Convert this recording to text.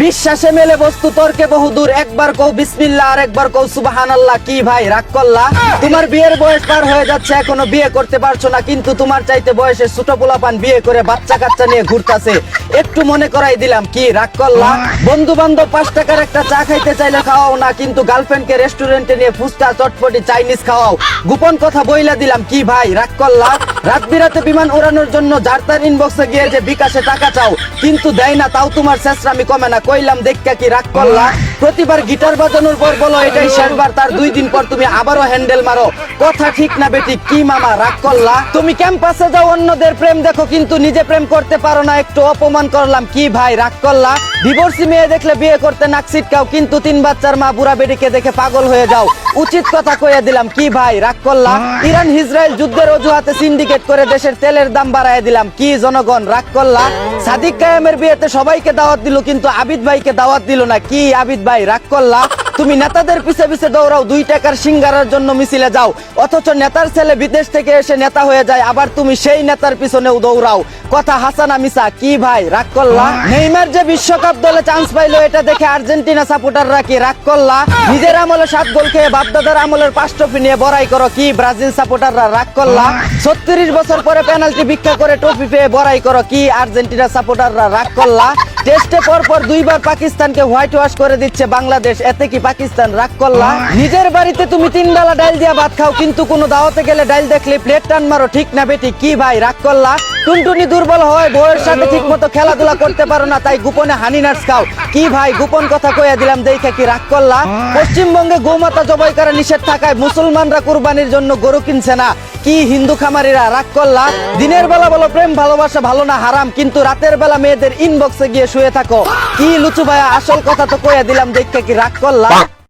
বিশ্বাসে মেলে বস্তু তর্কে বহুদূর, একবার কও বিসমিল্লাহ আর একবার কও সুবহানাল্লাহ। কি ভাই রাগ করলা? তোমার বিয়ের বয়স পার হয়ে যাচ্ছে, এখনো বিয়ে করতে পারছো না, কিন্তু তোমার চাইতে বয়সে ছোট পোলাপান বিয়ে করে বাচ্চা কাচ্চা নিয়ে ঘুরতাছে। একটু মনে করাই দিলাম, কি রাগ করলা? বন্ধু বান্ধব 5 টাকার একটা চা খাইতে চাইলে খাওয়াও না, কিন্তু গার্লফ্রেন্ডকে রেস্টুরেন্টে নিয়ে ফুচকা চটপটি চাইনিজ খাওয়াও। গোপন কথা বইলা দিলাম, কি ভাই রাগ করলা? রাত বিরাতে বিমান ওড়ানোর জন্য যার তার ইনবক্সে গিয়ে যে বিকাশে টাকা চাও, কিন্তু দেয় না, তাও তোমার শেষরামি কমে না। কইলাম দেখা কি রাগ করলা? প্রতিবার গিটার বাজানোর পর বলো এটাই শেষবার, তার 2 দিন পর তুমি আবারও হ্যান্ডেল মারো। কথা ঠিক না বেটি? কি মামা রাগ করলা? তুমি ক্যাম্পাসে যাও অন্যদের প্রেম দেখো, কিন্তু নিজে প্রেম করতে পারো না, একটু অপমান করলাম। কি ভাই রাগ করলা? ডিভোর্সি মেয়ে দেখলে বিয়ে করতে নাক ছিটকাও, কিন্তু 3 বাচ্চার মা বুড়া বেডিকে দেখে পাগল হয়ে যাও। উচিত কথা কইয়া দিলাম। কি ভাই রাগ করলা? ইরান ইসরায়েল যুদ্ধের অজুহাতে সিন্ডিকেট করে দেশের তেলের দাম বাড়ায় দিলাম। কি জনগণ রাগ করলা? সাদিক কায়েমের বিয়েতে সবাইকে দাওয়াত দিল, কিন্তু আবিদ ভাইকে দাওয়াত দিল না। কি আবিদ ভাই রাগ করলা? তুমি নেতাদের পিছে পিছে দৌড়াও, 2 টাকার সিঙ্গারার জন্য মিছিলে যাও, অথচ নেতার ছেলে বিদেশ থেকে এসে নেতা হয়ে যায়, আবার তুমি সেই নেতার পিছনেও দৌড়াও। কথা হাসানা মিসা? কি ভাই রাগ করলা? নেইমার যে বিশ্বকাপ দলে চান্স পাইলো, এটা দেখে আর্জেন্টিনা সাপোর্টাররা কি রাগ করলা? নিজের আমলে 7 গোল খেয়ে বাপদাদার আমলের 5 ট্রফি নিয়ে বড়াই করো। কি ব্রাজিল সাপোর্টাররা রাগ করলা? 36 বছর পরে পেনাল্টি ভিক্ষা করে ট্রফি পেয়ে বড়াই করো। কি আর্জেন্টিনা সাপোর্টাররা রাগ করলা? টেস্টে পরপর 2 বার পাকিস্তানকে হোয়াইট ওয়াশ করে দিচ্ছে বাংলাদেশ, এতে কি পাকিস্তান রাগ করলা? নিজের বাড়িতে তুমি 3 বেলা ডাল দিয়া ভাত খাও, কিন্তু কোনো দাওয়াতে গেলে ডাল দেখলে প্লেট টান মারো। ঠিক না বেটি? কি ভাই রাগ করলা? টুনটুনি দুর্বল হয়, বউয়ের সাথে ঠিক মতো খেলাধুলা করতে পারো না, তাই গোপনে হানি নাটস খাও। কি ভাই গোপন কথা কইয়া দিলাম, দেখে কি রাগ করলা? পশ্চিমবঙ্গে গোমাতা জবাই করা নিষেধ থাকায় মুসলমানরা কুরবানির জন্য গরু কিনছে না। কি হিন্দু খামারিরা রাগ করলা? দিনের বেলা বলো প্রেম ভালোবাসা ভালো না হারাম, কিন্তু রাতের বেলা মেয়েদের ইনবক্সে গিয়ে শুয়ে থাকো। কি লুচু ভাইয়া, আসল কথা তো কইয়া দিলাম, দেখে কি রাগ করলা?